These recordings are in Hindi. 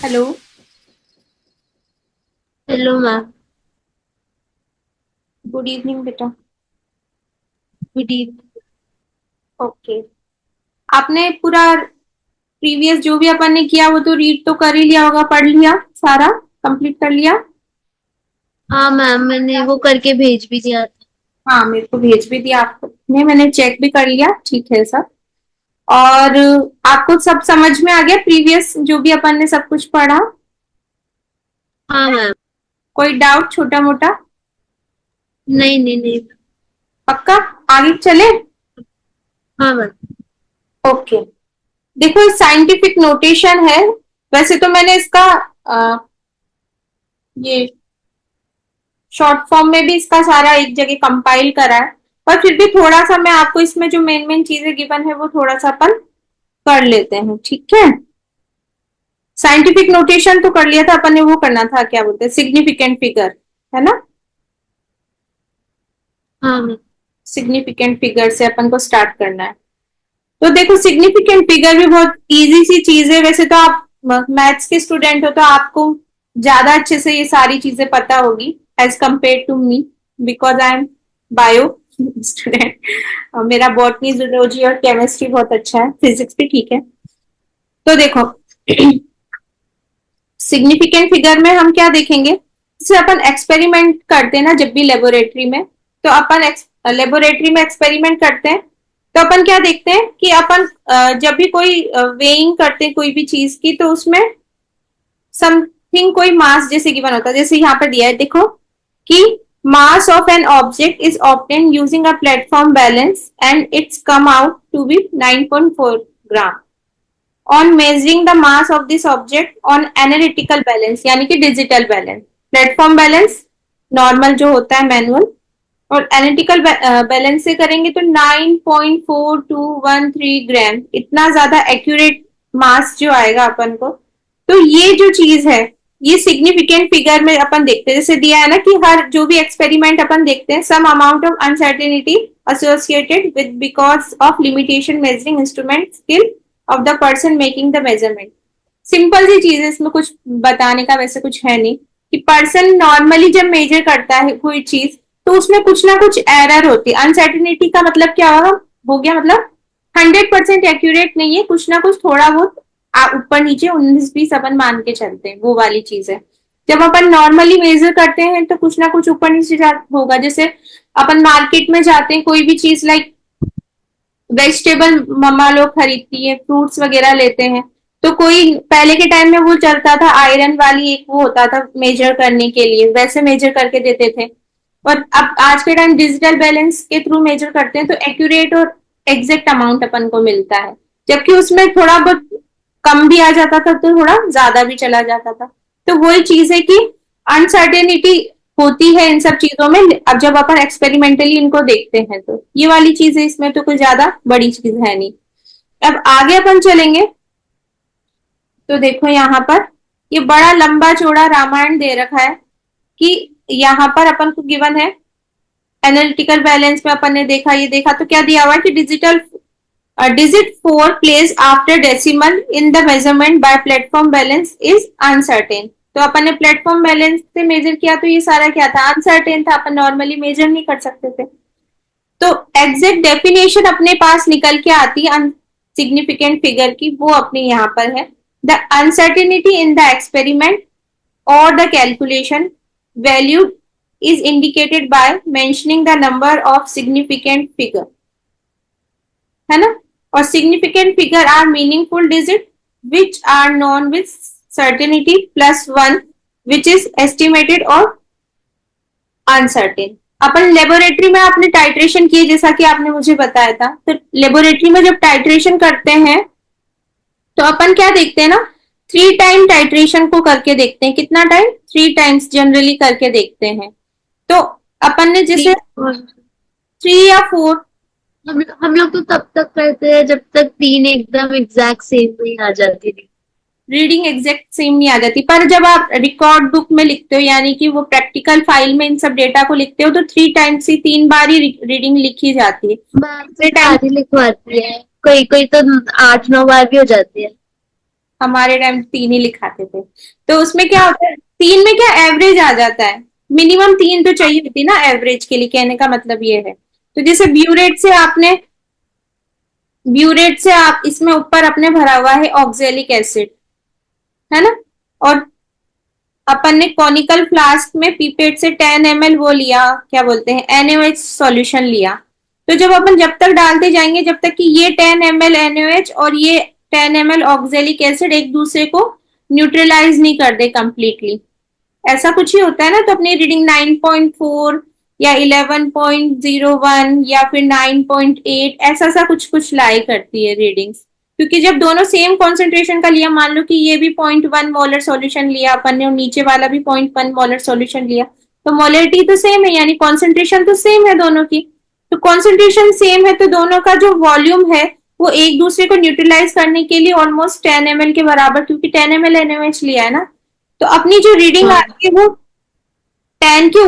Hello. Hello ma'am. Good evening बेटा। Good evening. ओके। आपने पूरा प्रीवियस जो भी अपन ने किया वो तो रीड तो कर ही लिया होगा, पढ़ लिया सारा, कंप्लीट कर लिया। हाँ मैम, मैंने वो करके भेज भी दिया था। हाँ, मेरे को भेज भी दिया आपने, मैंने चेक भी कर लिया, ठीक है सब। और आपको सब समझ में आ गया प्रीवियस जो भी अपन ने सब कुछ पढ़ा? हाँ मैम। कोई डाउट छोटा मोटा? नहीं नहीं नहीं। पक्का? आगे चले? हाँ मैम। ओके। देखो साइंटिफिक नोटेशन है। वैसे तो मैंने इसका ये शॉर्ट फॉर्म में भी इसका सारा एक जगह कंपाइल करा है, पर फिर भी थोड़ा सा मैं आपको इसमें जो मेन मेन चीजें गिवन है वो थोड़ा सा अपन कर लेते हैं, ठीक है। साइंटिफिक नोटेशन तो कर लिया था अपन ने, वो करना था क्या बोलते हैं, सिग्निफिकेंट फिगर, है ना। हाँ मैम। सिग्निफिकेंट फिगर से अपन को स्टार्ट करना है। तो देखो सिग्निफिकेंट फिगर भी बहुत इजी सी चीज है। वैसे तो आप मैथ्स के स्टूडेंट हो तो आपको ज्यादा अच्छे से ये सारी चीजें पता होगी as compare to me, because I am bio student. मेरा बॉटनी, जूलॉजी और केमिस्ट्री बहुत अच्छा है, फिजिक्स भी ठीक है। तो देखो सिग्निफिकेंट फिगर में हम क्या देखेंगे, जैसे अपन एक्सपेरिमेंट करते हैं ना जब भी लेबोरेटरी में, तो अपन लेबोरेटरी में एक्सपेरिमेंट करते हैं तो अपन क्या देखते हैं कि अपन जब भी कोई वेइंग करते हैं कोई भी चीज की, तो उसमें समथिंग कोई मास जैसे गिवन होता है, जैसे यहाँ पर दिया है देखो कि mass of an object is obtain using a platform balance and its come out to be 9.4 gram on measuring the mass of this object on analytical balance, यानी कि digital balance. Platform balance normal जो होता है मैनुअल, और एनालिटिकल बैलेंस से करेंगे तो 9.4213 ग्राम, इतना ज्यादा एक्यूरेट मास जो आएगा अपन को। तो ये जो चीज है ये सिग्निफिकेंट फिगर में अपन देखते हैं, जैसे दिया है ना कि हर जो भी एक्सपेरिमेंट अपन देखते हैं, some amount of uncertainty associated with because of limitation measuring instrument skill of the person making the measurement। Simple सी चीज है, इसमें कुछ बताने का वैसे कुछ है नहीं, कि पर्सन नॉर्मली जब मेजर करता है कोई चीज तो उसमें कुछ ना कुछ एरर होती है। अनसर्टिनिटी का मतलब क्या होगा, हो गया मतलब 100% एक्यूरेट नहीं है, कुछ ना कुछ थोड़ा बहुत ऊपर नीचे 19-20 अपन मान के चलते हैं, वो वाली चीज है। जब अपन नॉर्मली मेजर करते हैं तो कुछ ना कुछ ऊपर नीचे होगा। जैसे अपन मार्केट में जाते हैं कोई भी चीज लाइक वेजिटेबल मम्मा लोग खरीदती है, फ्रूट्स वगैरह लेते हैं, तो कोई पहले के टाइम में वो चलता था आयरन वाली एक वो होता था मेजर करने के लिए, वैसे मेजर करके देते थे। और अब आज के टाइम डिजिटल बैलेंस के थ्रू मेजर करते हैं तो एक्यूरेट और एग्जैक्ट अमाउंट अपन को मिलता है, जबकि उसमें थोड़ा बहुत कम भी आ जाता था तो थोड़ा ज्यादा भी चला जाता था। तो वही चीज है कि अनसर्टेनिटी होती है इन सब चीजों में। अब जब अपन एक्सपेरिमेंटली इनको देखते हैं तो ये वाली चीज है, इसमें तो कोई ज्यादा बड़ी चीज है नहीं। अब आगे अपन चलेंगे तो देखो यहाँ पर ये बड़ा लंबा चौड़ा रामायण दे रखा है कि यहाँ पर अपन को गिवन है एनालिटिकल बैलेंस में अपन ने देखा, ये देखा तो क्या दिया हुआ है कि digital digit 4 placed after decimal in the measurement by platform balance is uncertain। तो अपन ने प्लेटफॉर्म बैलेंस से मेजर किया तो ये सारा क्या था, अनसर्टेन था, अपन नॉर्मली मेजर नहीं कर सकते थे। तो एग्जैक्ट डेफिनेशन अपने पास निकल के आती है सिग्निफिकेंट फिगर की, वो अपने यहाँ पर है। The uncertainty in the experiment और the calculation value is indicated by mentioning the number of significant figure, है ना। और significant figure are meaningful digit which are known with certainty plus one which is estimated और अनसर्टेन। अपन लेबोरेटरी में आपने टाइट्रेशन किए जैसा कि आपने मुझे बताया था, तो लेबोरेटरी में जब टाइट्रेशन करते हैं तो अपन क्या देखते हैं ना, 3 टाइम टाइट्रेशन को करके देखते हैं। कितना टाइम? 3 टाइम्स जनरली करके देखते हैं। तो अपन ने जैसे और 3 या 4, हम लोग तो तब तक करते हैं जब तक तीन एकदम एग्जैक्ट सेम नहीं आ जाती थी। रीडिंग एग्जैक्ट सेम नहीं आ जाती, पर जब आप रिकॉर्ड बुक में लिखते हो यानी कि वो प्रैक्टिकल फाइल में इन सब डेटा को लिखते हो तो 3 टाइम्स ही 3 बार ही रीडिंग लिखी जाती है। मैम तो दूसरे टाइम सारी लिखवाती है, कोई कोई तो 8-9 बार भी हो जाती है। हमारे टाइम 3 ही लिखाते थे। तो उसमें क्या होता है, 3 में क्या एवरेज आ जाता है, मिनिमम 3 तो चाहिए होती ना एवरेज के लिए, कहने का मतलब ये है। तो जैसे ब्यूरेट से आप इसमें ऊपर अपने भरा हुआ है ऑक्जेलिक एसिड, है ना, और अपन ने कॉनिकल फ्लास्क में पीपेट से 10 ml वो लिया, क्या बोलते हैं, NaOH सॉल्यूशन लिया। तो जब तक डालते जाएंगे, जब तक कि ये 10 ml NaOH और ये 10 ml ऑक्जेलिक एसिड एक दूसरे को न्यूट्रलाइज नहीं कर दे कंप्लीटली, ऐसा कुछ ही होता है ना, तो अपनी रीडिंग 9.4 या 11.01 या फिर 9.8 ऐसा सा कुछ कुछ लाई करती है रीडिंग्स। क्योंकि जब दोनों सेम कॉन्सेंट्रेशन का लिया, मान लो कि ये भी 0.1 मोलर सॉल्यूशन लिया अपन ने और नीचे वाला भी 0.1 मोलर सॉल्यूशन लिया, तो मोलरिटी तो सेम है, यानी कॉन्सेंट्रेशन तो सेम है दोनों की। तो कॉन्सेंट्रेशन सेम है तो दोनों का जो वॉल्यूम है वो एक दूसरे को न्यूट्रलाइज करने के लिए ऑलमोस्ट 10 ml के बराबर, क्योंकि 10 ml NaOH लिया है ना, तो अपनी जो रीडिंग हाँ। आती है वो 10 के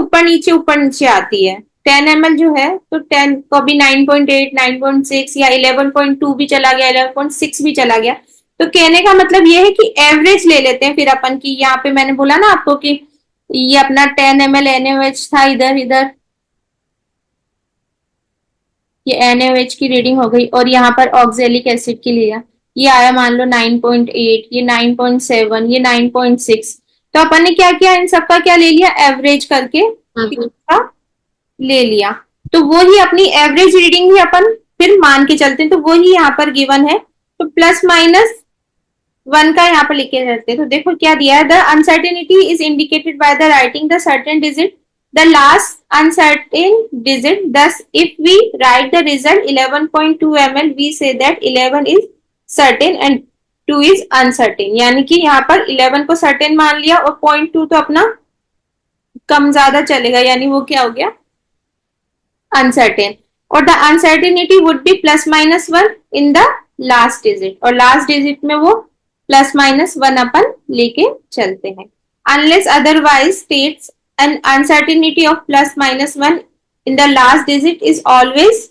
ऊपर नीचे आती है। 10 ml जो है तो 10 कभी 9.8, 9.6 या 11.2 भी चला गया, 11.6 भी चला गया। तो कहने का मतलब ये है कि एवरेज ले लेते हैं फिर अपन की, यहाँ पे मैंने बोला ना आपको कि ये अपना 10 ml NaOH था, इधर इधर ये NaOH की रीडिंग हो गई, और यहाँ पर ऑक्जेलिक एसिड की लिया, ये आया मान लो 9.8, ये 9.7, ये 9.6। तो अपन ने क्या किया, इन सबका क्या ले लिया, एवरेज करके हाँ। तीसरा ले लिया। तो वो ही अपनी एवरेज रीडिंग ही अपन फिर मान के चलते हैं, तो वो ही यहाँ पर गिवन है। तो +-1 का यहाँ पर लिखे रहते हैं। तो देखो क्या दिया है, the uncertainty is indicated by the writing the certain digit the last uncertain digit, thus if we write the result 11.2 ml we say that 11 is certain and 2 is uncertain, यानी कि यहाँ पर 11 को सर्टेन मान लिया और 0.2 तो अपना कम ज्यादा चलेगा, यानी वो क्या हो गया, अनसर्टेन। और the uncertainty would be +-1 in the last digit, और लास्ट डिजिट में वो +-1 अपन लेके चलते हैं। Unless otherwise states an uncertainty of +-1 in the last digit is always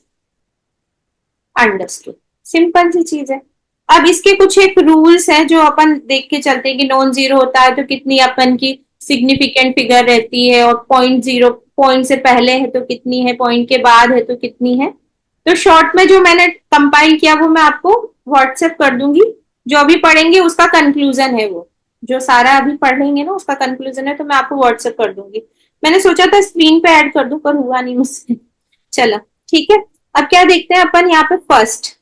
understood. Simple सी चीज है। अब इसके कुछ एक रूल्स हैं जो अपन देख के चलते हैं कि नॉन जीरो होता है तो कितनी अपन की सिग्निफिकेंट फिगर रहती है, और 0.0 पॉइंट से पहले है तो कितनी है, पॉइंट के बाद है तो कितनी है। तो शॉर्ट में जो मैंने कंपाइल किया वो मैं आपको व्हाट्सएप कर दूंगी, जो अभी पढ़ेंगे उसका कंक्लूजन है, वो जो सारा अभी पढ़ेंगे ना उसका कंक्लूजन है, तो मैं आपको व्हाट्सएप कर दूंगी। मैंने सोचा था स्क्रीन पे ऐड कर दूं पर हुआ नहीं मुझसे। चलो ठीक है। अब क्या देखते हैं अपन यहाँ पे, first,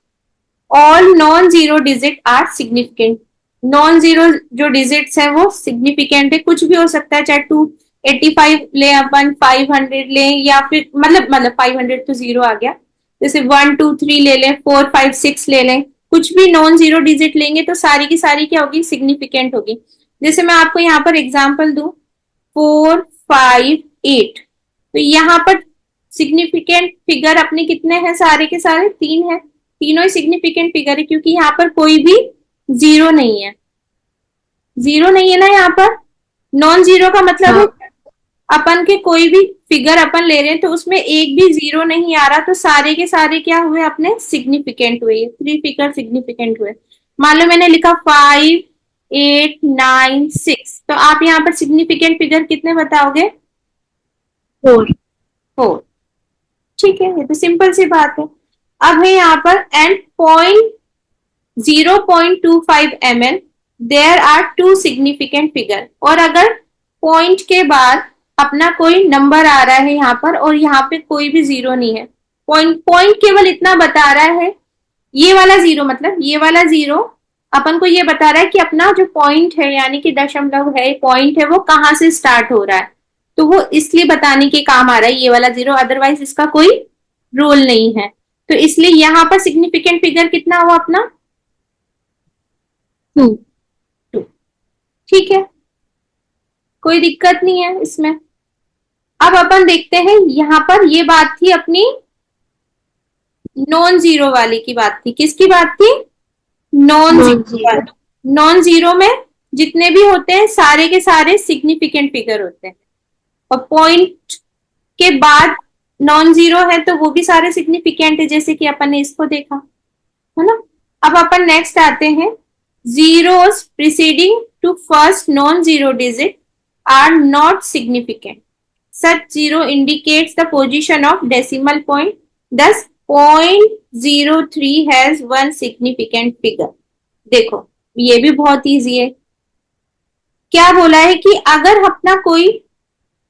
all non zero digit are significant. Non zero जो डिजिट्स है वो सिग्निफिकेंट है, कुछ भी हो सकता है, चाहे 285 ले अपन, 500 ले, या फिर मतलब 500 तो जीरो आ गया, जैसे 1 2 3 ले लें, 4 5 6 ले लें, कुछ भी नॉन जीरो डिजिट लेंगे तो सारी की सारी क्या होगी, सिग्निफिकेंट होगी। जैसे मैं आपको यहाँ पर एग्जाम्पल दू, 4 5 8, तो यहाँ पर सिग्निफिकेंट फिगर अपने कितने हैं, सारे के सारे 3 है, तीनों ही सिग्निफिकेंट फिगर है, क्योंकि यहाँ पर कोई भी जीरो नहीं है, जीरो नहीं है ना यहाँ पर। नॉन जीरो का मतलब है हाँ। अपन के कोई भी फिगर अपन ले रहे हैं तो उसमें एक भी जीरो नहीं आ रहा, तो सारे के सारे क्या हुए अपने, सिग्निफिकेंट हुए, 3 फिगर सिग्निफिकेंट हुए। मान लो मैंने लिखा 5 8 9 6, तो आप यहाँ पर सिग्निफिकेंट फिगर कितने बताओगे, 4। 4। ठीक है, ये तो सिंपल सी बात है। अब है यहाँ पर end point 0.25 ml there are 2 significant figure, और अगर पॉइंट के बाद अपना कोई नंबर आ रहा है यहाँ पर और यहाँ पे कोई भी जीरो नहीं है, पॉइंट केवल इतना बता रहा है, ये वाला जीरो मतलब ये वाला जीरो अपन को ये बता रहा है कि अपना जो पॉइंट है यानी कि दशमलव है, पॉइंट है, वो कहाँ से स्टार्ट हो रहा है, तो वो इसलिए बताने के काम आ रहा है ये वाला जीरो, अदरवाइज इसका कोई रोल नहीं है। तो इसलिए यहाँ पर सिग्निफिकेंट फिगर कितना हुआ अपना, 2। 2। ठीक है, कोई दिक्कत नहीं है इसमें। अब अपन देखते हैं यहाँ पर, ये बात थी अपनी नॉन जीरो वाली की बात थी, किसकी बात थी, नॉन जीरो। नॉन जीरो में जितने भी होते हैं सारे के सारे सिग्निफिकेंट फिगर होते हैं, और पॉइंट के बाद नॉन जीरो है तो वो भी सारे सिग्निफिकेंट है, जैसे कि अपन ने इसको देखा, है ना। अब अपन नेक्स्ट आते हैं zeros preceding to first non-zero digit are not significant. Such zero indicates the position of decimal point. Thus, 0.03 has one significant figure. देखो, ये भी बहुत इजी है। क्या बोला है कि अगर अपना कोई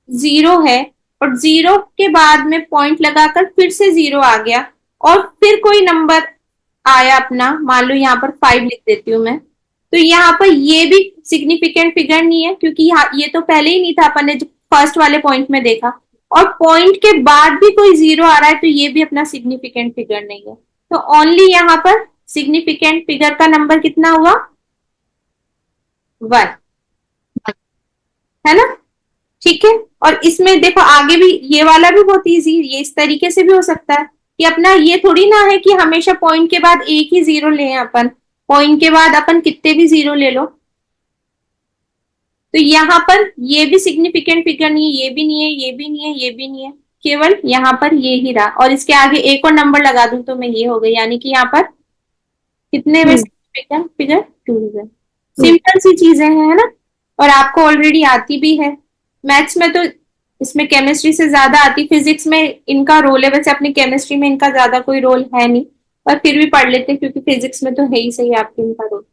जीरो है और जीरो के बाद में पॉइंट लगाकर फिर से जीरो आ गया और फिर कोई नंबर आया अपना, मान लो यहाँ पर 5 लिख देती हूँ मैं, तो यहाँ पर ये भी सिग्निफिकेंट फिगर नहीं है क्योंकि यहाँ ये तो पहले ही नहीं था, अपन ने जो फर्स्ट वाले पॉइंट में देखा। और पॉइंट के बाद भी कोई जीरो आ रहा है तो ये भी अपना सिग्निफिकेंट फिगर नहीं है। तो ओनली यहाँ पर सिग्निफिकेंट फिगर का नंबर कितना हुआ? 1, है ना? ठीक है। और इसमें देखो आगे भी ये वाला भी बहुत इजी, ये इस तरीके से भी हो सकता है कि अपना ये थोड़ी ना है कि हमेशा पॉइंट के बाद एक ही जीरो ले अपन, पॉइंट के बाद अपन कितने भी जीरो ले लो। तो यहाँ पर ये भी सिग्निफिकेंट फिगर नहीं है, ये भी नहीं है, ये भी नहीं है, ये भी नहीं है, केवल यहाँ पर ये ही रहा। और इसके आगे एक और नंबर लगा दूं तो मैं ये हो गई, यानी कि यहाँ पर कितने में सिग्निफिकेंट फिगर? 2 है। सिंपल सी चीजें हैं, है ना? और आपको ऑलरेडी आती भी है। मैथ्स में तो इसमें केमिस्ट्री से ज्यादा आती, फिजिक्स में इनका रोल है, वैसे अपनी केमिस्ट्री में इनका ज्यादा कोई रोल है नहीं, पर फिर भी पढ़ लेते हैं क्योंकि फिजिक्स में तो है ही सही आपके इनका रोल।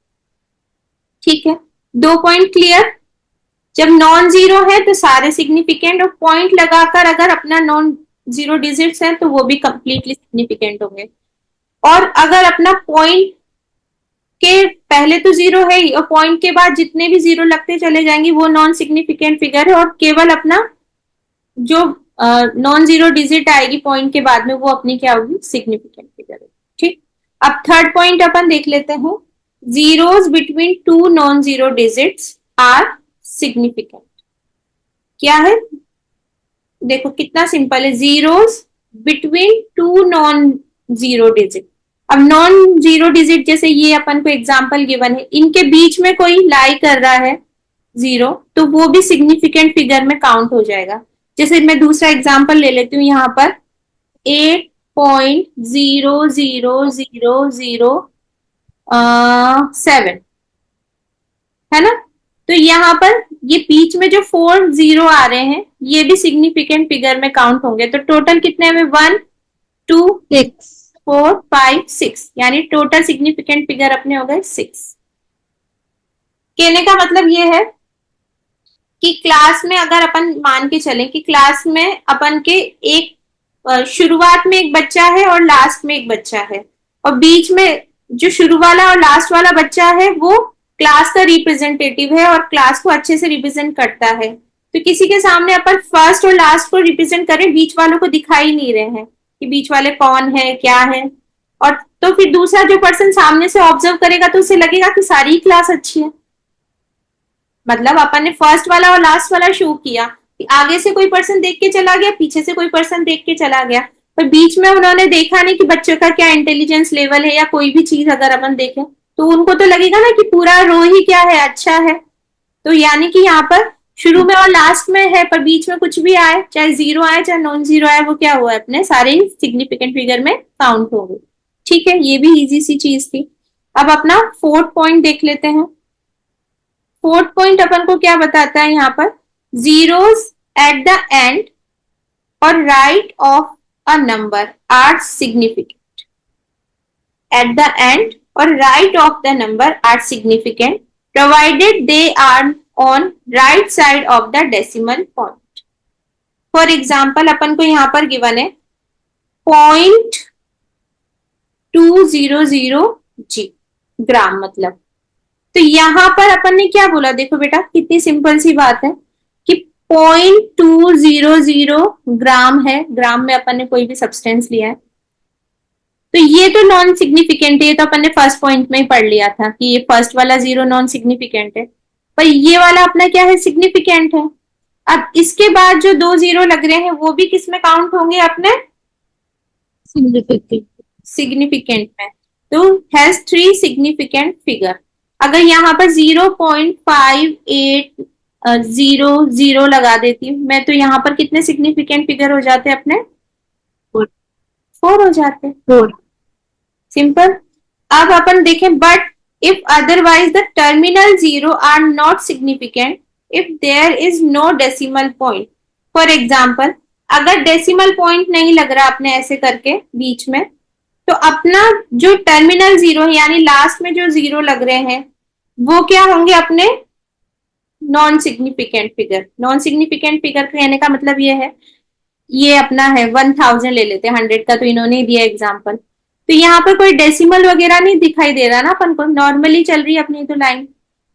ठीक है, 2 पॉइंट क्लियर। जब नॉन जीरो है तो सारे सिग्निफिकेंट, और पॉइंट लगाकर अगर अपना नॉन जीरो डिजिट्स है तो वो भी कंप्लीटली सिग्निफिकेंट होंगे। और अगर अपना पॉइंट के पहले तो जीरो है ही और पॉइंट के बाद जितने भी जीरो लगते चले जाएंगे वो नॉन सिग्निफिकेंट फिगर है, और केवल अपना जो नॉन जीरो डिजिट आएगी पॉइंट के बाद में वो अपनी क्या होगी? सिग्निफिकेंट फिगर है। ठीक, अब थर्ड पॉइंट अपन देख लेते हैं। Zeros between 2 non zero digits are significant. क्या है? देखो कितना सिंपल है, zeros between 2 non zero digit. अब नॉन जीरो डिजिट जैसे ये अपन को एग्जांपल गिवन है, इनके बीच में कोई लाई कर रहा है जीरो तो वो भी सिग्निफिकेंट फिगर में काउंट हो जाएगा। जैसे मैं दूसरा एग्जांपल ले लेती हूँ यहाँ पर 8.00007, है ना? तो यहाँ पर ये बीच में जो 4 जीरो आ रहे हैं ये भी सिग्निफिकेंट फिगर में काउंट होंगे। तो टोटल कितने में? 1 2 6 4 5 6, यानी टोटल सिग्निफिकेंट फिगर अपने हो गए 6। कहने का मतलब ये है कि क्लास में अगर अपन मान के चलें कि क्लास में अपन के एक शुरुआत में एक बच्चा है और लास्ट में एक बच्चा है, और बीच में जो शुरू वाला और लास्ट वाला बच्चा है वो क्लास का रिप्रेजेंटेटिव है और क्लास को अच्छे से रिप्रेजेंट करता है। तो किसी के सामने अपन फर्स्ट और लास्ट को रिप्रेजेंट करें, बीच वालों को दिखाई नहीं रहे हैं कि बीच वाले कौन है क्या है, और तो फिर दूसरा जो पर्सन सामने से ऑब्जर्व करेगा तो उसे लगेगा कि सारी ही क्लास अच्छी है। मतलब अपन ने फर्स्ट वाला और लास्ट वाला शो किया कि आगे से कोई पर्सन देख के चला गया, पीछे से कोई पर्सन देख के चला गया, पर बीच में उन्होंने देखा नहीं कि बच्चों का क्या इंटेलिजेंस लेवल है या कोई भी चीज अगर अपन देखें तो उनको तो लगेगा ना कि पूरा रो ही क्या है, अच्छा है। तो यानी कि यहाँ पर शुरू में और लास्ट में है पर बीच में कुछ भी आए, चाहे जीरो आए चाहे नॉन जीरो आए, वो क्या हुआ है? अपने सारे सिग्निफिकेंट फिगर में काउंट हो गए। ठीक है, ये भी इजी सी चीज थी। अब अपना फोर्थ पॉइंट देख लेते हैं। फोर्थ पॉइंट अपन को क्या बताता है यहाँ पर? Zeros at the end or right of a number are significant. At the end or right of the number are significant provided they are on right side of the decimal point. For example अपन को यहाँ पर गिवन है 0.200 ग्राम, मतलब तो यहां पर अपन ने क्या बोला? देखो बेटा कितनी सिंपल सी बात है कि 0.200 ग्राम है, ग्राम में अपन ने कोई भी सब्सटेंस लिया है, तो ये तो नॉन सिग्निफिकेंट है, ये तो अपन ने फर्स्ट पॉइंट में ही पढ़ लिया था कि ये फर्स्ट वाला जीरो नॉन सिग्निफिकेंट है, पर ये वाला अपना क्या है? सिग्निफिकेंट है। अब इसके बाद जो 2 जीरो लग रहे हैं वो भी किस में काउंट होंगे? अपने सिग्निफिकेंट में। तो हैज 3 सिग्निफिकेंट फिगर। अगर यहाँ पर 0.5800 लगा देती हूँ मैं तो यहाँ पर कितने सिग्निफिकेंट फिगर हो जाते हैं अपने? 4 हो जाते हैं। 4 सिंपल। अब अपन देखें but if otherwise the terminal zero are not significant if there is no decimal point. For example, अगर डेसिमल पॉइंट नहीं लग रहा अपने ऐसे करके बीच में, तो अपना जो टर्मिनल जीरो है यानी लास्ट में जो जीरो लग रहे हैं वो क्या होंगे अपने non significant figure. Non significant figure कहने का मतलब ये है, ये अपना है 1000 ले लेते हैं, 100 का तो इन्होंने दिया एग्जाम्पल, तो यहाँ पर कोई डेसिमल वगैरह नहीं दिखाई दे रहा ना अपन को, नॉर्मली चल रही है अपनी तो लाइन।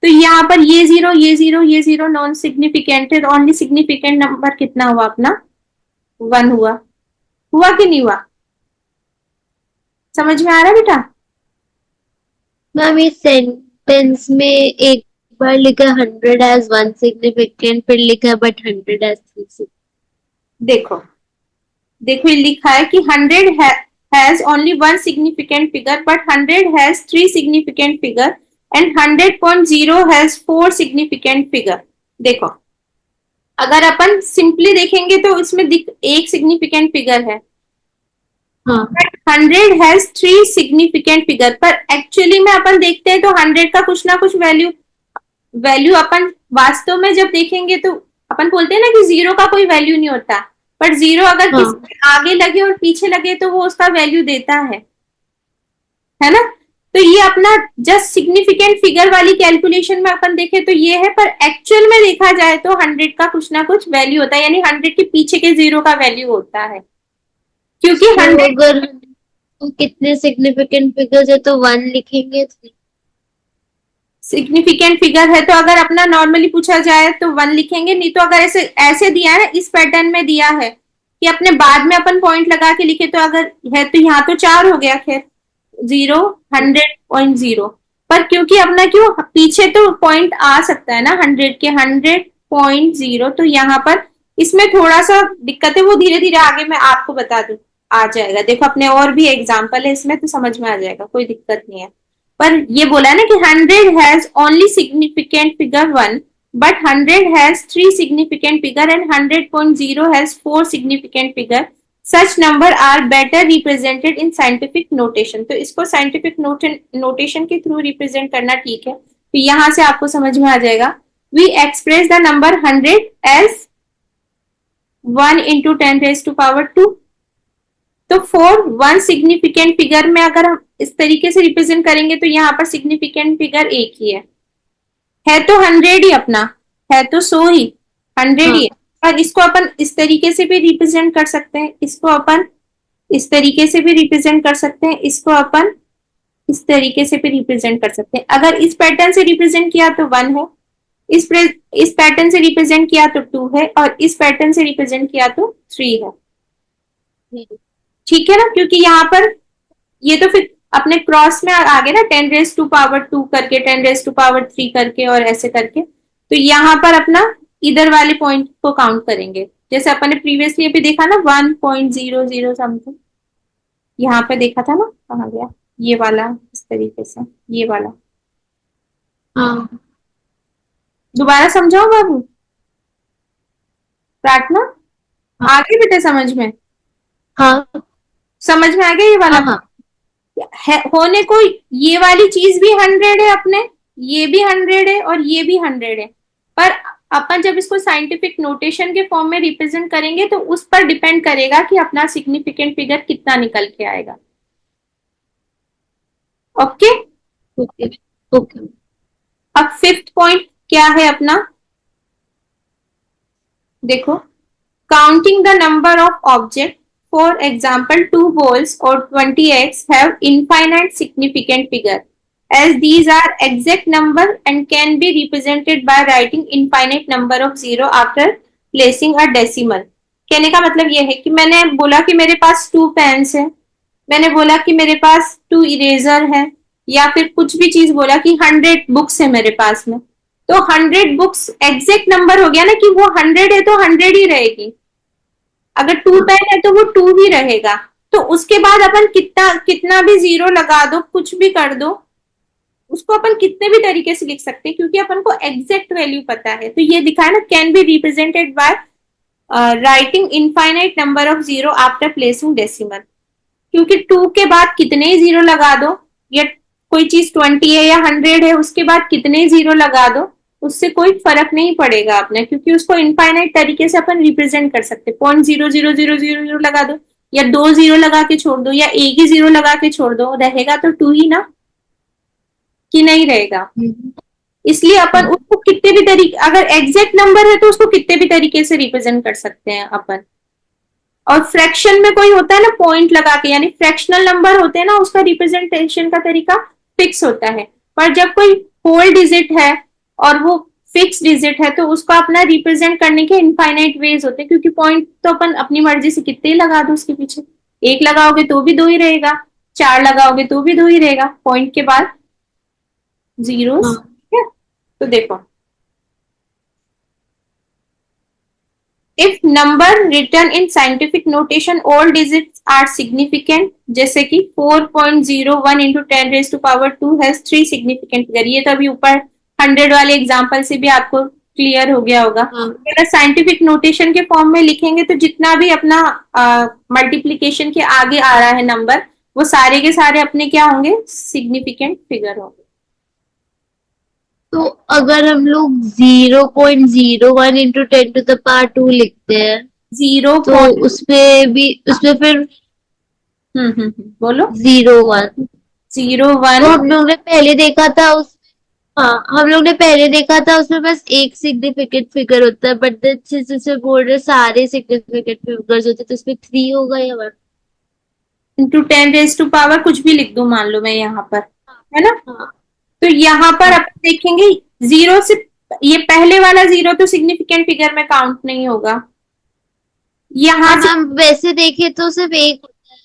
तो यहाँ पर ये जीरो ये जीरो ये जीरो नॉन सिग्निफिकेंट है, ओनली सिग्निफिकेंट नंबर कितना हुआ अपना 1 हुआ। हुआ कि नहीं हुआ? समझ में आ रहा है बेटा? मैम इस सेंटेंस में एक बार लिखा 100 एज वन सिग्निफिकेंट, फिर लिखा बट 100 एज थ्री। देखो देखो ये लिखा है कि 100 has only one significant figure but 100 has 3 significant figure and 100.0 has 4 significant figure। देखो अगर अपन सिंपली देखेंगे तो इसमें एक सिग्निफिकेंट फिगर है, हाँ 100 हैज 3 सिग्निफिकेंट फिगर, पर एक्चुअली में अपन देखते हैं तो 100 का कुछ ना कुछ वैल्यू वैल्यू अपन वास्तव में जब देखेंगे तो अपन बोलते हैं ना कि जीरो का कोई वैल्यू नहीं होता, पर जीरो अगर हाँ किसी के आगे लगे और पीछे लगे तो वो उसका वैल्यू देता है ना। तो ये अपना जस्ट सिग्निफिकेंट फिगर वाली कैलकुलेशन में अपन देखे तो ये है, पर एक्चुअल में देखा जाए तो 100 का कुछ ना कुछ वैल्यू होता है, यानी 100 के पीछे के जीरो का वैल्यू होता है, क्योंकि तो 100 अगर तो कितने सिग्निफिकेंट फिगर्स है तो 1 लिखेंगे। सिग्निफिकेंट फिगर है तो अगर अपना नॉर्मली पूछा जाए तो 1 लिखेंगे, नहीं तो अगर ऐसे ऐसे दिया है ना, इस पैटर्न में दिया है कि अपने बाद में अपन पॉइंट लगा के लिखे तो अगर है तो यहाँ तो 4 हो गया, खैर 0 100.0, पर क्योंकि अपना क्यों पीछे तो पॉइंट आ सकता है ना 100 के 100.0, तो यहाँ पर इसमें थोड़ा सा दिक्कत है, वो धीरे धीरे आगे मैं आपको बता दूं आ जाएगा। देखो अपने और भी एग्जाम्पल है इसमें तो समझ में आ जाएगा, कोई दिक्कत नहीं है। पर ये बोला है ना कि 100 has only significant figure 1 but 100 has 3 significant figure and 100.0 has 4 significant figure, such number are better represented in scientific notation। तो इसको scientific notation के थ्रू रिप्रेजेंट करना ठीक है, तो यहां से आपको समझ में आ जाएगा। we express the number 100 as 1 into 10 raised to power 2। तो फॉर वन सिग्निफिकेंट फिगर में अगर हम इस तरीके से रिप्रेजेंट करेंगे तो यहाँ पर सिग्निफिकेंट फिगर एक ही है तो 100 ही अपना, है तो 100 ही 100 ही है। और इसको अपन इस तरीके से भी रिप्रेजेंट कर सकते हैं, इसको अपन इस तरीके से भी रिप्रेजेंट कर सकते हैं, इसको अपन इस तरीके से भी रिप्रेजेंट कर सकते हैं। अगर इस पैटर्न से रिप्रेजेंट किया तो 1 है, इस पैटर्न से रिप्रेजेंट किया तो 2 है, और इस पैटर्न से रिप्रेजेंट किया तो 3 है। ठीक है ना, क्योंकि यहाँ पर ये तो फिर अपने क्रॉस में आगे ना 10 रेज टू पावर 2 करके 10 रेज टू पावर 3 करके और ऐसे करके, तो यहाँ पर अपना इधर वाले पॉइंट को काउंट करेंगे, जैसे अपन ने प्रीवियसली अभी देखा ना 1.00 समथिंग, यहाँ पे देखा था ना, कहाँ गया ये वाला, इस तरीके से ये वाला। हाँ दोबारा समझाओ बाबू, प्रार्थना आगे बेटे समझ में, हाँ समझ में आ गया ये वाला? हाँ है होने को ये वाली चीज भी 100 है अपने, ये भी 100 है और ये भी 100 है, पर अपन जब इसको साइंटिफिक नोटेशन के फॉर्म में रिप्रेजेंट करेंगे तो उस पर डिपेंड करेगा कि अपना सिग्निफिकेंट फिगर कितना निकल के आएगा। Okay okay okay. अब फिफ्थ पॉइंट क्या है अपना, देखो counting the number of object, for example 2 balls or 20 eggs have infinite significant figure as these are exact number and can be represented by writing infinite number of zero after placing a decimal। कहने का मतलब ये है कि मैंने बोला कि मेरे पास 2 पेन्स है, मैंने बोला कि मेरे पास 2 इरेजर है, या फिर कुछ भी चीज बोला कि 100 बुक्स है मेरे पास में, तो 100 बुक्स एग्जैक्ट नंबर हो गया ना कि वो 100 है तो 100 ही रहेगी, अगर 2 पेन है तो वो 2 ही रहेगा। तो उसके बाद अपन कितना कितना भी जीरो लगा दो, कुछ भी कर दो, उसको अपन कितने भी तरीके से लिख सकते हैं क्योंकि अपन को एग्जैक्ट वैल्यू पता है। तो ये दिखा ना, can be represented by writing infinite number of zero after placing decimal, क्योंकि 2 के बाद कितने ही जीरो लगा दो या कोई चीज 20 है या 100 है, उसके बाद कितने जीरो लगा दो उससे कोई फर्क नहीं पड़ेगा अपने, क्योंकि उसको इनफाइनाइट तरीके से अपन रिप्रेजेंट कर सकते। 0.000000 लगा दो, या 2 जीरो लगा के छोड़ दो, या एक ही जीरो लगा के छोड़ दो, रहेगा तो 2 ही ना, कि नहीं रहेगा। इसलिए अपन उसको कितने भी तरीके, अगर एग्जैक्ट नंबर है तो उसको कितने भी तरीके से रिप्रेजेंट कर सकते हैं अपन। और फ्रैक्शन में कोई होता है ना पॉइंट लगा के, यानी फ्रैक्शनल नंबर होते हैं ना, उसका रिप्रेजेंटेशन का तरीका फिक्स होता है। पर जब कोई होल डिजिट है और वो फिक्स डिजिट है तो उसको अपना रिप्रेजेंट करने के इनफाइनाइट वेज होते हैं, क्योंकि पॉइंट तो अपन अपनी मर्जी से कितने ही लगा दो उसके पीछे। एक लगाओगे तो भी 2 ही रहेगा, 4 लगाओगे तो भी 2 ही रहेगा, पॉइंट के बाद जीरोस। ठीक है, तो देखो, if number written in scientific notation all digits are significant, जैसे कि 4.01 into 10 raised to power 2 has 3 significant figure, ये तो अभी ऊपर 100 वाले एग्जांपल से भी आपको क्लियर हो गया होगा। अगर साइंटिफिक नोटेशन के फॉर्म में लिखेंगे तो जितना भी अपना मल्टीप्लीकेशन के आगे आ रहा है नंबर, वो सारे के सारे अपने क्या होंगे, सिग्निफिकेंट फिगर होंगे। तो अगर हम लोग 0.01 इंटू 10⁻² लिखते हैं जीरो तो उसपे फिर बोलो। 0 1 जीरो तो वन हम लोग ने पहले देखा था उस हाँ, हम लोग ने पहले देखा था उसमें बस एक सिग्निफिकेंट फिगर होता है, बट जैसे बोल रहे सारे सिग्निफिकेंट फिगर्स होते हैं, तो उसमें 3 होगा या 1? इंटू 10 रेज टू पावर कुछ भी लिख दूं मान लो मैं यहाँ पर, है ना। हाँ तो यहाँ पर हाँ अपन देखेंगे जीरो से, ये पहले वाला जीरो तो सिग्निफिकेंट फिगर में काउंट नहीं होगा, यहाँ से। हम वैसे देखे तो सिर्फ एक होता है,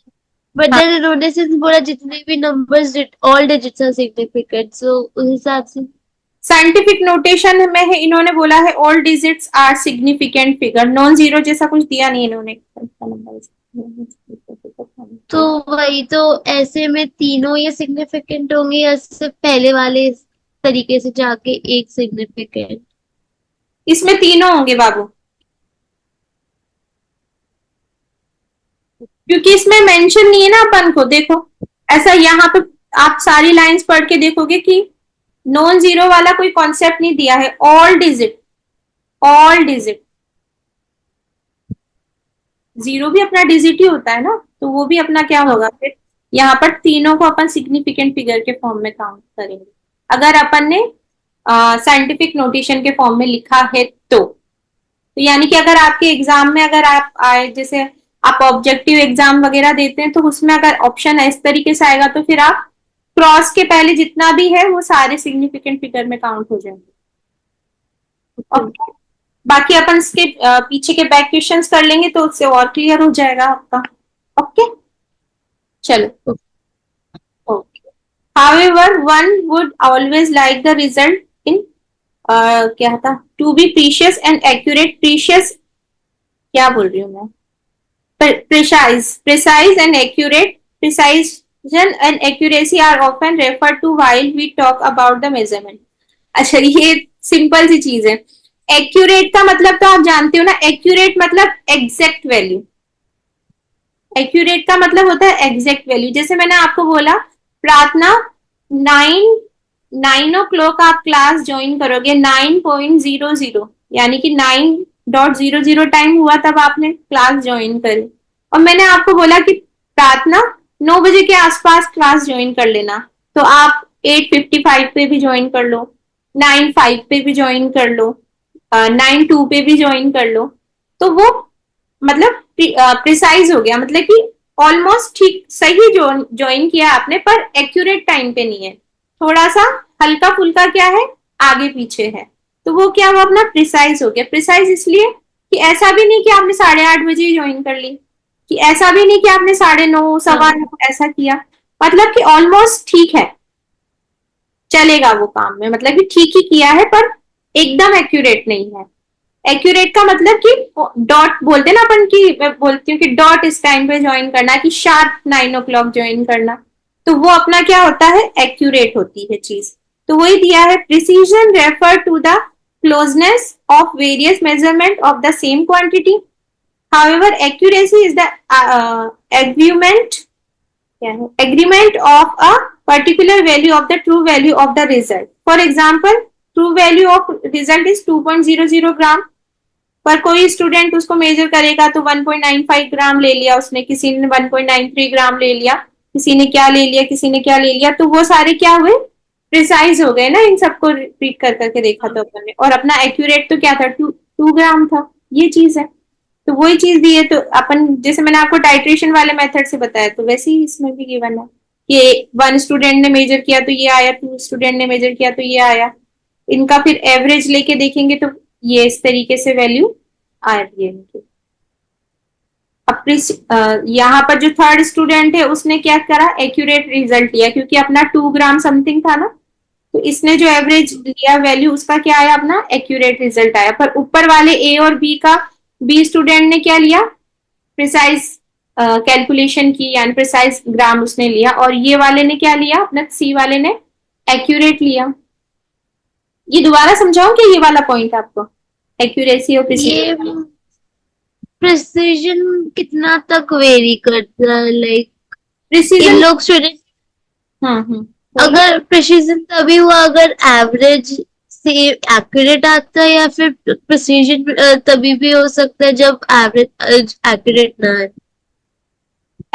बट हाँ, देन इन्होंने सिर्फ बोला जितने भी numbers all digits are significant, so उस हिसाब से साइंटिफिक नोटेशन में है, इन्होंने बोला है all digits are significant figure, non zero जैसा कुछ दिया नहीं इन्होंने। तो वही तो, ऐसे में तीनों ये सिग्निफिकेंट होंगे या सिर्फ पहले वाले तरीके से जाके एक सिग्निफिकेंट? इसमें तीनों होंगे बाबू, क्योंकि इसमें मेंशन नहीं है ना अपन को। देखो ऐसा यहाँ पे आप सारी लाइंस पढ़ के देखोगे कि नॉन जीरो वाला कोई कॉन्सेप्ट नहीं दिया है, all digit, all digit. Zero भी अपना डिजिट ही होता है ना, तो वो भी अपना क्या होगा फिर। यहाँ पर तीनों को अपन सिग्निफिकेंट फिगर के फॉर्म में काउंट करेंगे, अगर अपन ने साइंटिफिक नोटेशन के फॉर्म में लिखा है तो यानी कि अगर आपके एग्जाम में अगर आप आए, जैसे आप ऑब्जेक्टिव एग्जाम वगैरह देते हैं, तो उसमें अगर ऑप्शन इस तरीके से आएगा तो फिर आप क्रॉस के पहले जितना भी है वो सारे सिग्निफिकेंट फिगर में काउंट हो जाएंगे। ओके, बाकी अपन इसके पीछे के बैक क्वेश्चंस कर लेंगे तो उससे और क्लियर हो जाएगा आपका। ओके, चलो। Okay, however one would always like the result in, क्या था, to be precise and accurate, precise क्या बोल रही हूँ मैं, precise and accurate, precision and accuracy are often referred to while we talk about the measurement। अच्छा, ये सिंपल सी चीज है। एक्यूरेट का मतलब तो आप जानते हो ना, एक्यूरेट मतलब एग्जैक्ट वैल्यू, एक्यूरेट का मतलब होता है एग्जैक्ट वैल्यू। जैसे मैंने आपको बोला, प्रार्थना 9 आप क्लास ज्वाइन करोगे, 9.00 यानी कि 9.00 टाइम हुआ तब आपने क्लास ज्वाइन करी। और मैंने आपको बोला कि प्रार्थना 9 बजे के आसपास क्लास ज्वाइन कर लेना, तो आप 8:55 पे भी ज्वाइन कर लो, 9:05 पे भी ज्वाइन कर लो, 9:02 पे भी ज्वाइन कर लो, तो वो मतलब प्रिसाइज हो गया, मतलब कि ऑलमोस्ट ठीक सही ज्वाइन किया आपने, पर एक्यूरेट टाइम पे नहीं है, थोड़ा सा हल्का फुल्का क्या है, आगे पीछे है, तो वो क्या हुआ, अपना प्रिसाइज हो गया। प्रिसाइज इसलिए कि ऐसा भी नहीं कि आपने 8:30 बजे ज्वाइन कर ली, कि ऐसा भी नहीं कि आपने 9:30 9:15 ऐसा किया, मतलब कि ऑलमोस्ट ठीक है, चलेगा वो काम में, मतलब कि ठीक ही किया है पर एकदम एक्यूरेट नहीं है। एक्यूरेट का मतलब कि डॉट बोलते ना अपन की, मैं बोलती हूँ कि डॉट इस टाइम पे ज्वाइन करना, कि शार्प 9 o'clock ज्वाइन करना, तो वो अपना क्या होता है, एक्यूरेट होती है चीज। तो वही दिया है, precision refer to the closeness of various measurement of the same quantity, however accuracy is the agreement, क्या है, agreement of a particular value of the true value of the result. For example, true value of result is 2.00 ग्राम, पर कोई स्टूडेंट उसको मेजर करेगा तो 1.95 ग्राम ले लिया उसने, किसी ने 1.93 ग्राम ले लिया, किसी ने क्या ले लिया, किसी ने क्या ले लिया, तो वो सारे क्या हुए, प्रिसाइज हो गए ना। इन सबको रिपीट कर करके देखा तो अपन ने, और अपना एक्यूरेट तो क्या था, 2 ग्राम था। ये चीज है, तो वही चीज दी है। तो अपन जैसे मैंने आपको टाइट्रेशन वाले मेथड से बताया, तो वैसे ही इसमें भी गिवन है कि 1 स्टूडेंट ने मेजर किया तो ये आया, 2 स्टूडेंट ने मेजर किया तो ये आया। इनका फिर एवरेज लेके देखेंगे तो ये इस तरीके से वैल्यू आ रही है इनकी। अब यहाँ पर जो थर्ड स्टूडेंट है उसने क्या करा, एक्यूरेट रिजल्ट लिया, क्योंकि अपना 2 ग्राम समथिंग था ना, तो इसने जो एवरेज लिया वैल्यू, उसका क्या आया, अपना एक्यूरेट रिजल्ट आया। पर ऊपर वाले ए और बी का, बी स्टूडेंट ने क्या लिया, प्रिसाइज कैलकुलेशन की, यानी प्रिसाइज ग्राम उसने लिया, और ये वाले ने क्या लिया, अपना सी वाले ने एक्यूरेट लिया। ये दोबारा समझाऊं क्या, ये वाला पॉइंट आपको, एक्यूरेसी और ये प्रिसीजन। प्रिसिजन कितना तक वेरी करता है, लाइक इन प्रिसीजन, लोग स्टूडेंट, बोलो। अगर प्रिसिजन तभी हुआ अगर एवरेज से एक्यूरेट आता है, या फिर प्रिसिजन तभी भी हो सकता है जब एवरेज एक्यूरेट ना है?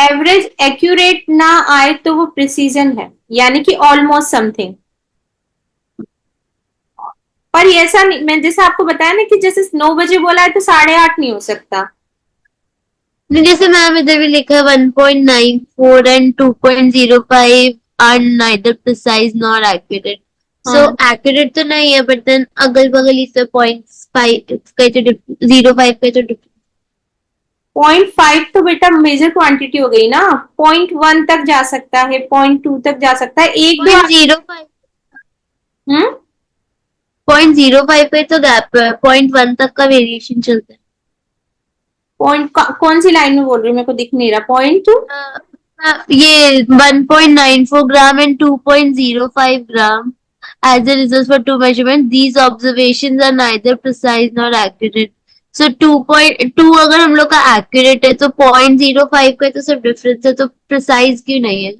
एवरेज एक्यूरेट ना आए तो वो प्रिसीजन है, यानी कि ऑलमोस्ट समथिंग। पर ये ऐसा नहीं, मैं जैसे आपको बताया ना कि जैसे 9 बजे बोला है तो 8:30 नहीं हो सकता। नहीं, जैसे मैम इधर भी लिखा है 1.94 and 2.05 are neither precise nor accurate. So हाँ, एक्यूरेट तो नहीं है, बट देन अगल बगल इससे 0.5 का तो 0.5 का तो difference। 0.5 तो बेटा मेजर क्वांटिटी हो गई ना, 0.1 तक जा सकता है, 0.2 तक जा सकता है, एक दो। 0.05, हम्म। 0.05 का तो गैप है, 0.1 तक का वेरिएशन चलता है। पॉइंट कौन सी लाइन में बोल रही हूँ, मेरे को दिख नहीं रहा, 0.2। ये 1.94 gram and 2.05 gram as a result for two measurements. These observations are neither precise nor accurate. So 2.2 अगर हम लोग का accurate है तो 0.05 का तो सिर्फ डिफरेंस है, तो precise क्यों नहीं है?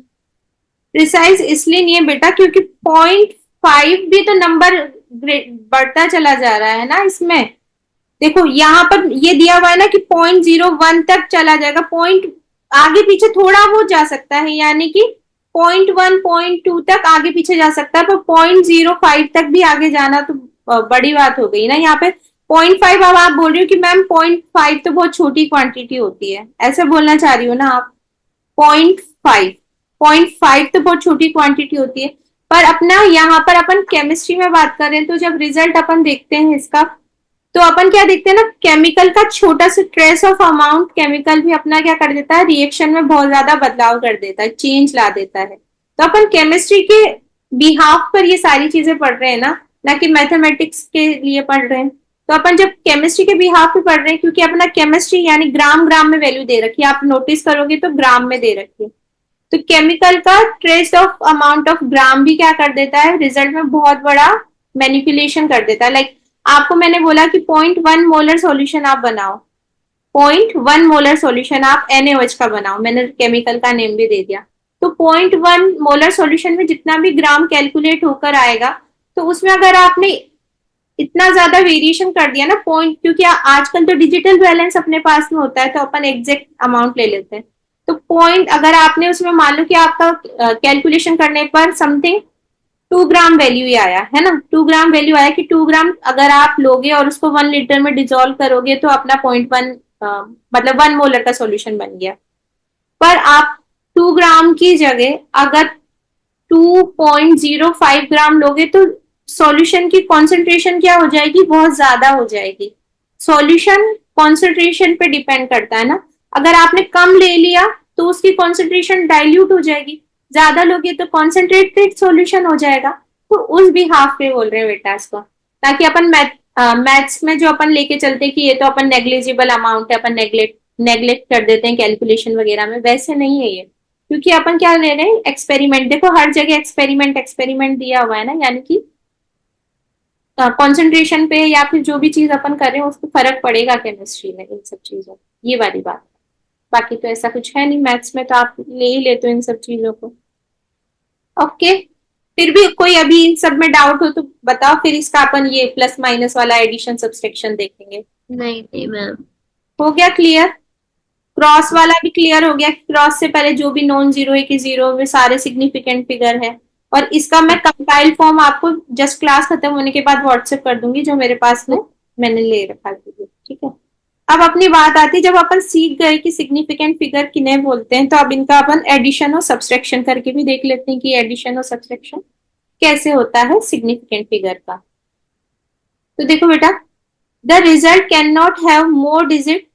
प्रिसाइज इसलिए नहीं है बेटा क्योंकि 0.5 भी तो नंबर बढ़ता चला जा रहा है ना इसमें। देखो यहाँ पर ये दिया हुआ है ना कि 0.01 तक चला जाएगा, पॉइंट आगे पीछे थोड़ा वो जा सकता है, यानी कि 0.1 0.2 तक आगे पीछे जा सकता है, पर 0.05 तक भी आगे जाना तो बड़ी बात हो गई ना यहाँ पे। 0.5 अब आप बोल रही हो कि मैम 0.5 तो बहुत छोटी क्वांटिटी होती है, ऐसे बोलना चाह रही हो ना आप। 0.5, 0.5 तो बहुत छोटी क्वांटिटी होती है। पर अपना यहाँ पर अपन केमिस्ट्री में बात कर रहे हैं, तो जब रिजल्ट अपन देखते हैं इसका, तो अपन क्या देखते हैं ना, केमिकल का छोटा सा ट्रेस ऑफ अमाउंट केमिकल भी अपना क्या कर देता है, रिएक्शन में बहुत ज्यादा बदलाव कर देता है, चेंज ला देता है। तो अपन केमिस्ट्री के बिहाफ पर ये सारी चीजें पढ़ रहे हैं ना कि मैथमेटिक्स के लिए पढ़ रहे हैं। तो अपन जब केमिस्ट्री के बिहाफ पे पढ़ रहे हैं, क्योंकि अपना केमिस्ट्री यानी ग्राम ग्राम में वैल्यू दे रखी है, आप नोटिस करोगे तो ग्राम में दे रखी है। तो केमिकल का trace of amount of gram भी क्या कर देता है, रिजल्ट में बहुत बड़ा मैनिपुलेशन कर देता है। लाइक आपको मैंने बोला कि 0.1 मोलर सॉल्यूशन आप बनाओ, 0.1 मोलर सॉल्यूशन आप NaOH का बनाओ, मैंने केमिकल का नेम भी दे दिया। तो 0.1 मोलर सॉल्यूशन में जितना भी ग्राम कैलकुलेट होकर आएगा, तो उसमें अगर आपने इतना ज्यादा वेरिएशन कर दिया ना पॉइंट, क्योंकि आजकल तो डिजिटल बैलेंस अपने पास में होता है, तो अपन एग्जैक्ट अमाउंट ले लेते हैं। तो पॉइंट अगर आपने उसमें मान लो कि आपका कैलकुलेशन करने पर समथिंग 2 ग्राम वैल्यू ही आया है ना, 2 ग्राम वैल्यू आया कि 2 ग्राम अगर आप लोगे और उसको 1 लीटर में डिजोल्व करोगे तो अपना 0.1 मतलब 1 मोलर का सॉल्यूशन बन गया। पर आप 2 ग्राम की जगह अगर 2.05 ग्राम लोगे तो सॉल्यूशन की कॉन्सेंट्रेशन क्या हो जाएगी, बहुत ज्यादा हो जाएगी। सॉल्यूशन कॉन्सेंट्रेशन पे डिपेंड करता है ना, अगर आपने कम ले लिया तो उसकी कॉन्सेंट्रेशन डाइल्यूट हो जाएगी, ज्यादा लोगे तो कॉन्सेंट्रेटेड सॉल्यूशन हो जाएगा। तो उस भी हाफ पे बोल रहे हैं बेटा इसको, ताकि अपन मैथ्स में जो अपन लेके चलते कि ये तो अपन नेग्लिजिबल अमाउंट है, अपन नेग्लेक्ट नेग्लेक्ट कर देते हैं कैलकुलेशन वगैरह में, वैसे नहीं है ये। क्योंकि अपन क्या ले रहे हैं, एक्सपेरिमेंट। देखो हर जगह एक्सपेरिमेंट एक्सपेरिमेंट दिया हुआ है ना, यानी कि कंसंट्रेशन पे या फिर जो भी चीज अपन कर रहे हैं उसको फर्क पड़ेगा केमिस्ट्री में, इन सब चीजों, ये वाली बात। बाकी तो ऐसा कुछ है नहीं, मैथ्स में तो आप ले ही लेते हो इन सब चीजों को। ओके, फिर भी कोई अभी इन सब में डाउट हो तो बताओ, फिर इसका अपन ये प्लस माइनस वाला एडिशन सब्सट्रैक्शन देखेंगे। नहीं नहीं मैम। हो गया क्लियर? क्रॉस वाला भी क्लियर हो गया, क्रॉस से पहले जो भी नॉन जीरो है कि जीरो, वे सारे सिग्निफिकेंट फिगर है। और इसका मैं कंपाइल फॉर्म आपको जस्ट क्लास खत्म होने के बाद व्हाट्सएप कर दूंगी, जो मेरे पास में मैंने ले रखा है, ठीक है। अब अपनी बात आती है, जब अपन सीख गए कि सिग्निफिकेंट फिगर किन्हें बोलते हैं, तो अब इनका अपन एडिशन और सब्सट्रैक्शन करके भी देख लेते हैं कि एडिशन और सब्सट्रैक्शन कैसे होता है सिग्निफिकेंट फिगर का। तो देखो बेटा, the result can not have more digit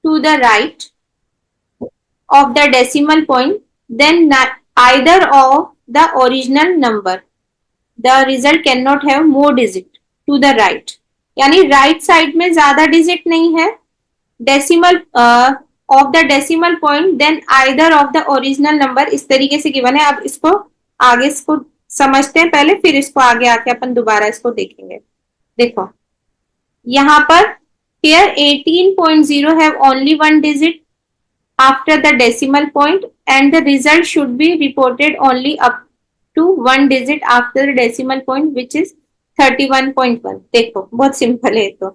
to the right of the decimal point then either of the original number. The result cannot have more digit to the right. यानी राइट साइड में ज्यादा डिजिट नहीं है decimal of the decimal point then either of the original number, इस तरीके से गिवन है। अब इसको आगे इसको समझते हैं पहले, फिर इसको आगे आके अपन दोबारा इसको देखेंगे। देखो यहाँ पर here 18.0 have only one digit after the decimal point and the result should be reported only up to one digit after the decimal point which is 31.1। देखो बहुत सिंपल है। तो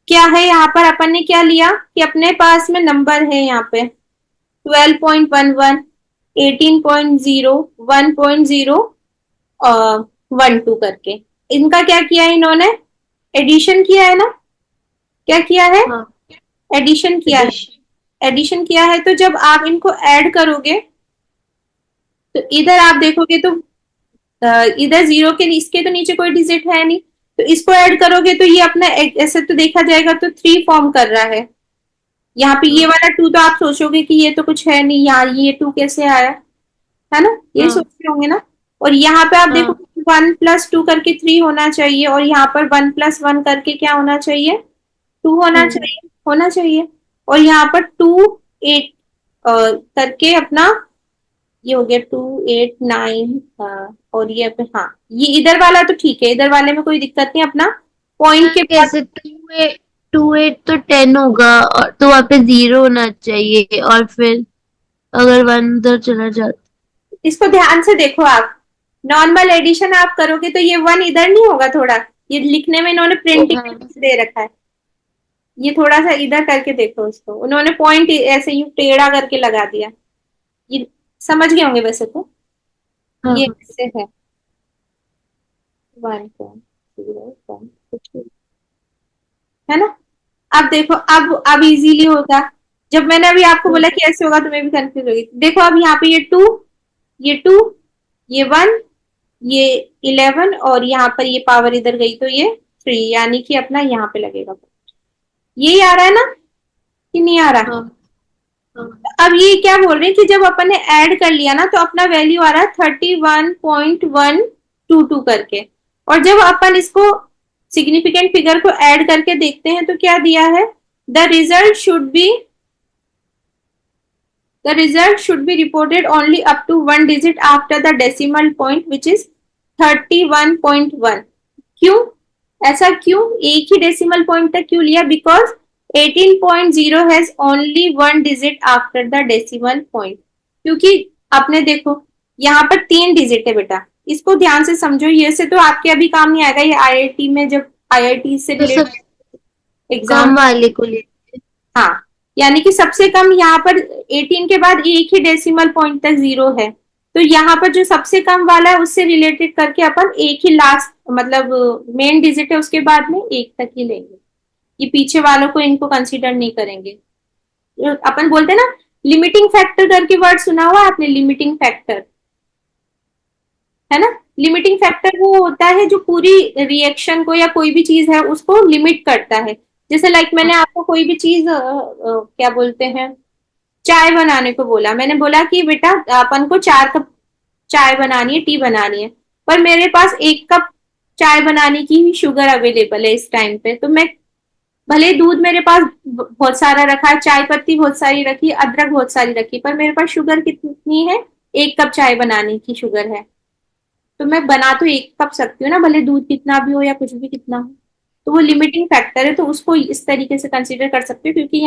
क्या है यहाँ पर, अपन ने क्या लिया कि अपने पास में नंबर है यहाँ पे 12.11, 18.0, 1.0, 12 करके। इनका क्या किया है इन्होंने, एडिशन किया है ना, क्या किया है, हाँ एडिशन किया है। एडिशन। एडिशन किया है, तो जब आप इनको ऐड करोगे तो इधर आप देखोगे तो इधर जीरो के इसके तो नीचे कोई डिजिट है नहीं, तो इसको ऐड करोगे तो ये अपना ऐसे तो देखा जाएगा तो 3 फॉर्म कर रहा है। यहाँ पे ये वाला 2 तो आप सोचोगे कि ये तो कुछ है नहीं, यहाँ ये 2 कैसे आया, है ना, ये हाँ सोच रहे होंगे ना। और यहाँ पे आप देखो हाँ 1+2 करके 3 होना चाहिए, और यहाँ पर 1+1 करके क्या होना चाहिए, 2 होना 2। चाहिए, होना चाहिए। और यहाँ पर 2, 8 करके अपना ये हो गया 2, 8, 9। और ये हाँ, ये इधर वाला तो ठीक है, इधर वाले में कोई दिक्कत नहीं, अपना पॉइंट के मैम बाद। कैसे 2 8 तो 10 होगा, और तो वहाँ पे 0 होना चाहिए, और फिर अगर 1 उधर चला जाता। इसको ध्यान से देखो आप, नॉर्मल एडिशन आप करोगे तो ये 1 इधर नहीं होगा थोड़ा, ये लिखने में इन्होंने प्रिंटिंग हाँ दे रखा है, ये थोड़ा सा इधर करके देखो उसको, उन्होंने पॉइंट ऐसे यूं टेढ़ा करके लगा दिया। ये समझ गए होंगे वैसे तो, हाँ ये हाँ। ऐसे है 1.0, है ना। अब देखो, अब इजीली होगा। जब मैंने अभी आपको बोला कि ऐसे होगा तो मैं भी कंफ्यूज होगी। देखो अब यहाँ पे ये टू, ये 1, ये 11, और यहाँ पर ये पावर इधर गई तो ये 3, यानी कि अपना यहाँ पे लगेगा। यही आ रहा है ना कि नहीं आ रहा? हाँ हाँ। अब ये क्या बोल रहे हैं कि जब अपन ने ऐड कर लिया ना तो अपना वैल्यू आ रहा है 31.122 करके। और जब अपन इसको सिग्निफिकेंट फिगर को ऐड करके देखते हैं तो क्या दिया है, the result should be the result should be reported only up to one digit after the decimal point which is 31.1। क्यों, ऐसा क्यों, एक ही डेसिमल पॉइंट तक क्यों लिया, because 18.0 has only one digit after the decimal point. क्योंकि आपने देखो यहाँ पर 3 डिजिट है बेटा, इसको ध्यान से समझो, ये से तो आपके अभी काम नहीं आएगा, ये आईआईटी में जब आईआईटी से तो सब रिलेटेड एग्जाम। कम वाले को ले। हाँ, यानी कि सबसे कम यहाँ पर 18 के बाद एक ही डेसिमल पॉइंट तक 0 है, तो यहाँ पर जो सबसे कम वाला है उससे रिलेटेड करके अपन एक ही लास्ट मतलब मेन डिजिट है उसके बाद में एक तक ही लेंगे, ये पीछे वालों को इनको कंसीडर नहीं करेंगे। अपन बोलते हैं ना लिमिटिंग फैक्टर करके वर्ड सुना हुआ आपने, लिमिटिंग फैक्टर, है ना। लिमिटिंग फैक्टर वो होता है जो पूरी रिएक्शन को या कोई भी चीज है उसको लिमिट करता है। जैसे लाइक मैंने आपको कोई भी चीज क्या बोलते हैं, चाय बनाने को बोला, मैंने बोला कि बेटा अपन को 4 कप चाय बनानी है, टी बनानी है, पर मेरे पास 1 कप चाय बनाने की ही शुगर अवेलेबल है इस टाइम पे, तो मैं भले दूध मेरे पास बहुत सारा रखा है, चाय पत्ती बहुत सारी रखी, अदरक बहुत सारी रखी, पर मेरे पास शुगर कितनी है, 1 कप चाय बनाने की शुगर है, तो मैं बना तो 1 कप सकती हूँ ना, भले दूध कितना भी हो या कुछ भी कितना हो। तो वो लिमिटिंग फैक्टर है, तो उसको इस तरीके से कंसीडर कर सकते हो, क्योंकि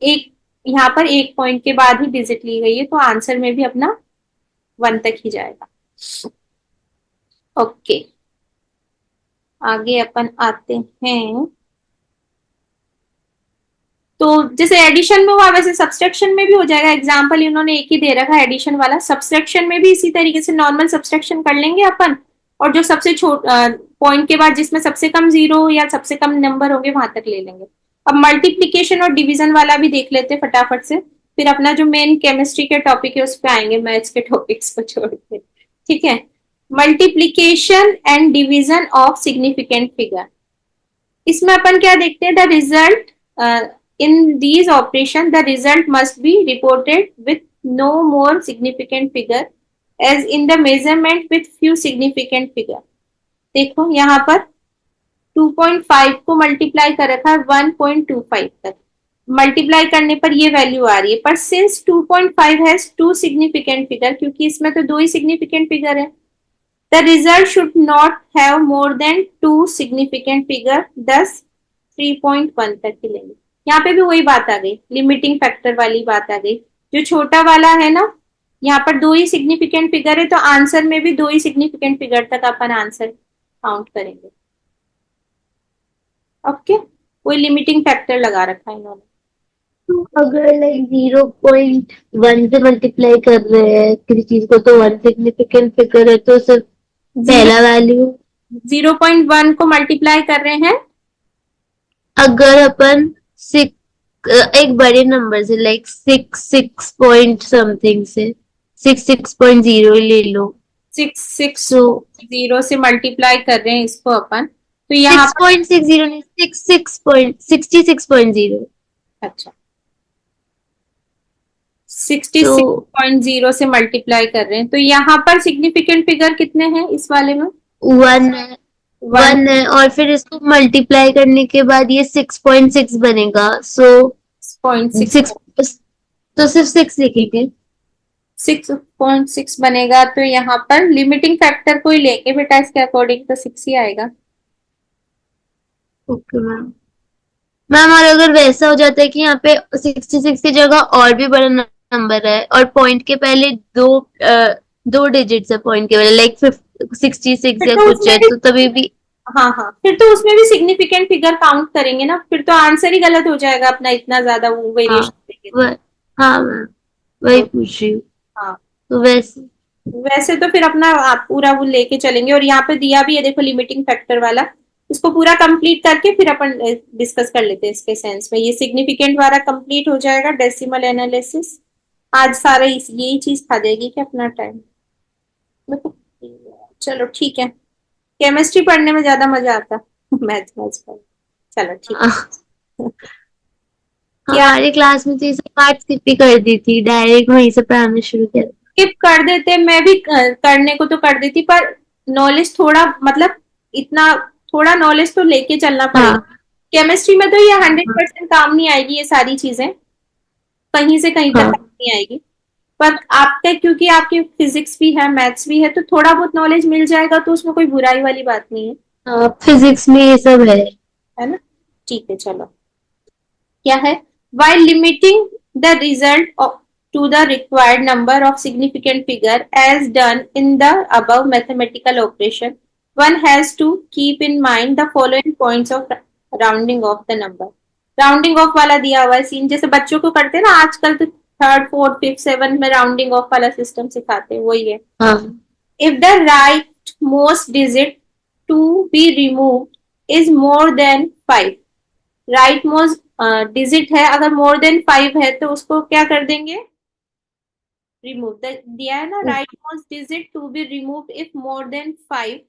एक यहाँ पर एक पॉइंट के बाद ही डिजिट ली गई है, तो आंसर में भी अपना 1 तक ही जाएगा। ओके, आगे अपन आते हैं। तो जैसे एडिशन में हुआ वैसे सब्सट्रैक्शन में भी हो जाएगा। एग्जाम्पल इन्होंने एक ही दे रखा है एडिशन वाला। सब्सट्रैक्शन में भी इसी तरीके से नॉर्मल सब्सट्रैक्शन कर लेंगे अपन, और जो सबसे छोट पॉइंट के बाद जिसमें सबसे कम जीरो या सबसे कम नंबर होंगे वहां तक ले लेंगे। अब मल्टीप्लीकेशन और डिवीजन वाला भी देख लेते फटाफट से, फिर अपना जो मेन केमिस्ट्री के टॉपिक है उस पर आएंगे, मैथ्स के टॉपिक्स को छोड़ के। ठीक है, multiplication and division of significant figure. इसमें अपन क्या देखते हैं, the result in these operations the result must be reported with no more significant figure as in the measurement with few significant figure। देखो यहाँ पर 2.5 को मल्टीप्लाई कर रखा है 1.25 तक, मल्टीप्लाई करने पर ये वैल्यू आ रही है। पर since 2.5 has two significant figure, क्योंकि इसमें तो दो ही सिग्निफिकेंट फिगर है, the result should not have more than two significant figure, दस 3.1 तक ही लेंगे। यहाँ पे भी वही बात आ गई, लिमिटिंग फैक्टर वाली बात आ गई। जो छोटा वाला है ना, यहाँ पर दो ही सिग्निफिकेंट फिगर है, तो आंसर में भी दो ही सिग्निफिकेंट फिगर तक अपन आंसर काउंट करेंगे। ओके, कोई लिमिटिंग फैक्टर लगा रखा है इन्होंने। तो अगर लाइक 0.1 से मल्टीप्लाई कर रहे हैं किसी चीज को, तो 1 सिग्निफिकेंट फिगर है, तो सिर्फ जीरो पहला वैल्यू। 0.1 को मल्टीप्लाई कर रहे हैं, अगर अपन एक बड़े नंबर से लाइक 6 पॉइंट समथिंग से 6.0 ले लो, 6.60 से मल्टीप्लाई कर रहे हैं इसको अपन, तो यहाँ पर 6.60 नहीं, 66.0। अच्छा तो 66.0 से मल्टीप्लाई कर रहे हैं, तो यहाँ पर सिग्निफिकेंट फिगर कितने हैं इस वाले में? 1 है, 1 है, और फिर इसको मल्टीप्लाई करने के बाद ये 6.6 बनेगा। सो 6.6 6, तो सिर्फ 6 लिखेंगे। 6.6 बनेगा, तो यहाँ पर लिमिटिंग फैक्टर को ही लेंगे बेटा, इसके अकॉर्डिंग तो 6 ही आएगा। Okay ma'am. मैम और अगर वैसा हो जाता है कि यहाँ पे 66 की जगह और भी बड़ा नंबर है और पॉइंट के पहले दो डिजिट्स है पॉइंट के पहले, लाइक 66 फिर या तो कुछ उसमें है, भी, तो तभी भी। हाँ हाँ, फिर तो उसमें भी सिग्निफिकेंट फिगर काउंट करेंगे ना, फिर तो आंसर ही गलत हो जाएगा अपना, इतना ज्यादा वो हाँ वेरिएशन देंगे वह, हाँ मैम, वही तो। पूछ रही हूँ। हाँ, तो वैसे वैसे तो फिर अपना आप पूरा वो लेके चलेंगे, और यहाँ पे दिया भी है देखो लिमिटिंग फैक्टर वाला, इसको पूरा कंप्लीट करके फिर अपन डिस्कस कर लेते हैं इसके सेंस में। ये सिग्निफिकेंट वाला कंप्लीट हो जाएगा, डेसिमल एनालिसिस। आज सारा यही चीज खा जाएगी क्या अपना टाइम। चलो ठीक है, केमिस्ट्री पढ़ने में ज्यादा मजा आता मैथ्स मैथ्स पढ़। चलो ठीक हाँ, है। क्या हमारी क्लास में तो ये सब पार्ट स्किप ही कर दी थी, डायरेक्ट वहीं से पढ़ाना शुरू किया। स्किप कर देते, मैं भी करने को तो कर देती, पर नॉलेज थोड़ा मतलब इतना थोड़ा नॉलेज तो लेके चलना पड़ेगा। हाँ केमिस्ट्री में तो ये हंड्रेड हाँ परसेंट काम नहीं आएगी, ये सारी चीजें कहीं से कहीं तक हाँ काम नहीं आएगी। पर आपके क्योंकि आपकी फिजिक्स भी है मैथ्स भी है, तो थोड़ा बहुत नॉलेज मिल जाएगा, तो उसमें कोई बुराई वाली बात नहीं है। हाँ, फिजिक्स में ये सब है। है ना, ठीक है चलो। क्या है, while limiting the result to the required number of significant figure as done in the above mathematical operation, one has to keep in mind the following points of rounding off the number। Rounding off वाला दिया हुआ है सीन, जैसे बच्चों को करते हैं ना आजकल, तो थर्ड फोर्थ फिफ्थ सेवन में राउंडिंग ऑफ वाला सिस्टम सिखाते हैं, वही है। हाँ If the rightmost digit to be removed is more than 5, right most digit है अगर मोर देन 5 है तो उसको क्या कर देंगे, रिमूव। दिया है ना, right most digit to be remove if more than 5